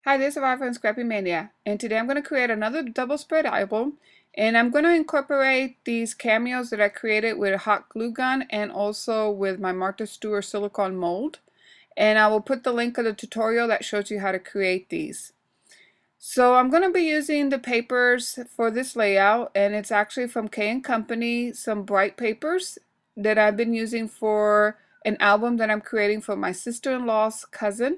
Hi, this is Survivor and Scrappy Mania, and today I'm going to create another double spread album, and I'm going to incorporate these cameos that I created with a hot glue gun and also with my Martha Stewart silicone mold, and I will put the link of the tutorial that shows you how to create these. So I'm going to be using the papers for this layout, and it's actually from K & Company, some bright papers that I've been using for an album that I'm creating for my sister-in-law's cousin.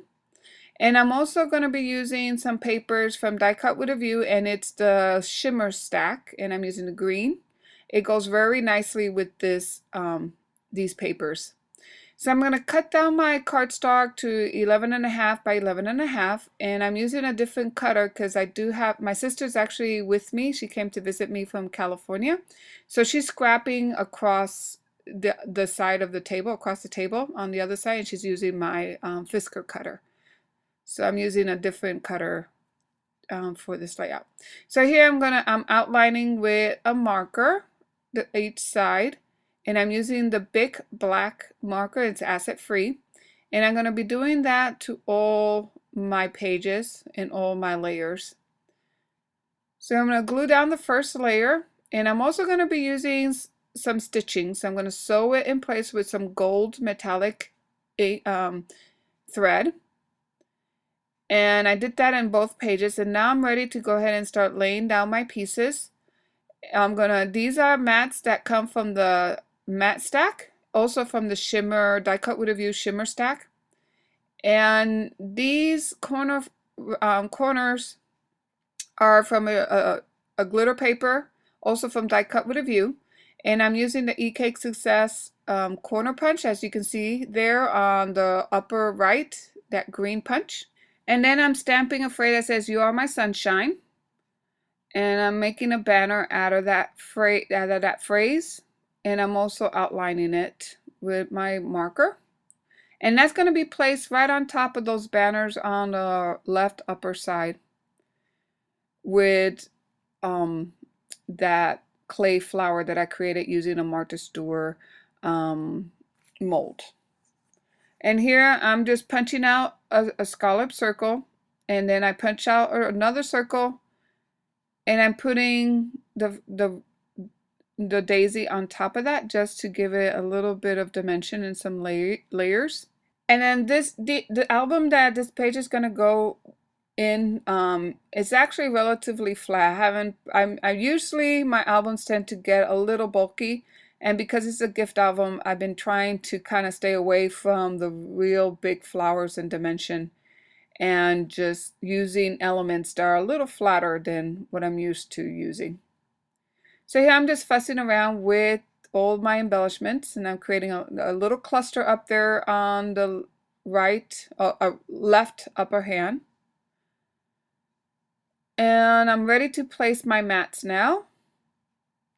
And I'm also going to be using some papers from Die Cut with a View, and it's the shimmer stack, and I'm using the green. It goes very nicely with this these papers. So I'm going to cut down my cardstock to 11.5 by 11.5, and I'm using a different cutter because I do have, my sister's actually with me. She came to visit me from California. So she's scrapping across the side of the table, across the table on the other side, and she's using my Fisker cutter. So I'm using a different cutter for this layout. So here I'm outlining with a marker each side, and I'm using the big black marker. It's acid free, and I'm going to be doing that to all my pages and all my layers. So I'm going to glue down the first layer, and I'm also going to be using some stitching. So I'm going to sew it in place with some gold metallic thread. And I did that in both pages, and now I'm ready to go ahead and start laying down my pieces. These are mats that come from the mat stack, also from the shimmer, Die Cut with a View shimmer stack. And these corners are from a glitter paper, also from Die Cut with a View. And I'm using the eCake Success corner punch, as you can see there on the upper right, that green punch. And then I'm stamping a phrase that says, "You are my sunshine." And I'm making a banner out of that phrase. And I'm also outlining it with my marker. And that's going to be placed right on top of those banners on the left upper side with that clay flower that I created using a Martha Stewart mold. And here I'm just punching out a scallop circle, and then I punch out another circle, and I'm putting the daisy on top of that just to give it a little bit of dimension and some layers. And then the album that this page is going to go in, it's actually relatively flat. I usually, my albums tend to get a little bulky. And because it's a gift album, I've been trying to kind of stay away from the real big flowers and dimension and just using elements that are a little flatter than what I'm used to using. So here I'm just fussing around with all my embellishments, and I'm creating a little cluster up there on the left upper hand. And I'm ready to place my mats now.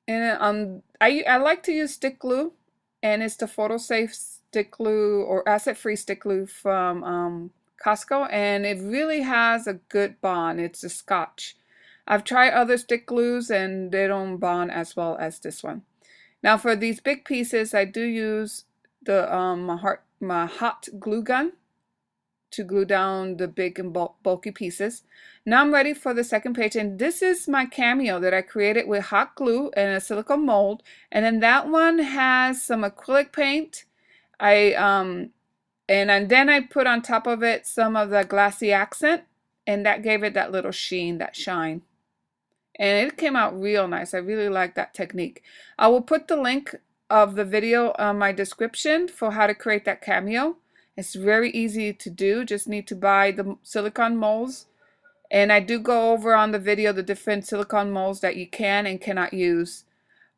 And I like to use stick glue, and it's the PhotoSafe stick glue or acid-free stick glue from Costco, and it really has a good bond. It's a Scotch. I've tried other stick glues and they don't bond as well as this one. Now for these big pieces, I do use the my hot glue gun to glue down the big and bulky pieces. Now I'm ready for the second page, and this is my cameo that I created with hot glue and a silicone mold. And then that one has some acrylic paint. And then I put on top of it some of the glassy accent, and that gave it that little sheen, that shine. And it came out real nice. I really like that technique. I will put the link of the video on my description for how to create that cameo. It's very easy to do. Just need to buy the silicone molds. And I do go over on the video the different silicone molds that you can and cannot use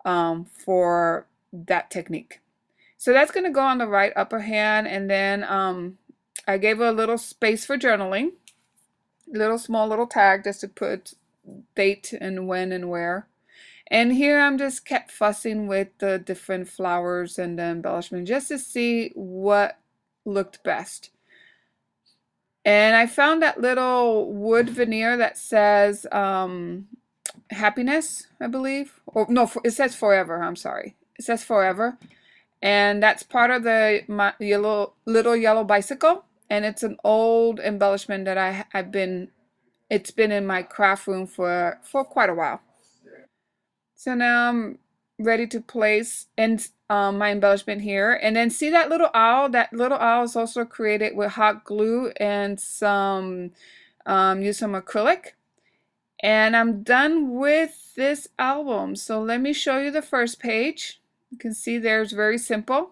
for that technique. So that's going to go on the right upper hand. And then I gave a little space for journaling. Small little tag just to put date and when and where. And here I'm just kept fussing with the different flowers and the embellishment just to see what looked best. And I found that little wood veneer that says happiness, I believe. Or no, it says forever. I'm sorry. It says forever. And that's part of the little yellow bicycle. And it's an old embellishment that I've been it's been in my craft room for quite a while. So now I'm ready to place my embellishment here. And then see that little owl? That little owl is also created with hot glue and use some acrylic. And I'm done with this album. So let me show you the first page. You can see there's very simple.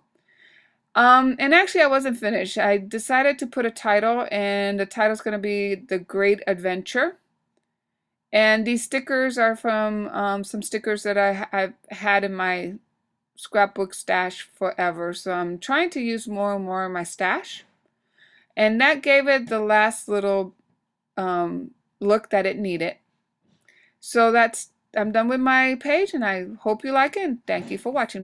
And actually I wasn't finished. I decided to put a title, and the title is going to be The Great Adventure. And these stickers are from some stickers that I've had in my scrapbook stash forever. So I'm trying to use more and more of my stash. And that gave it the last little look that it needed. So I'm done with my page, and I hope you like it, and thank you for watching.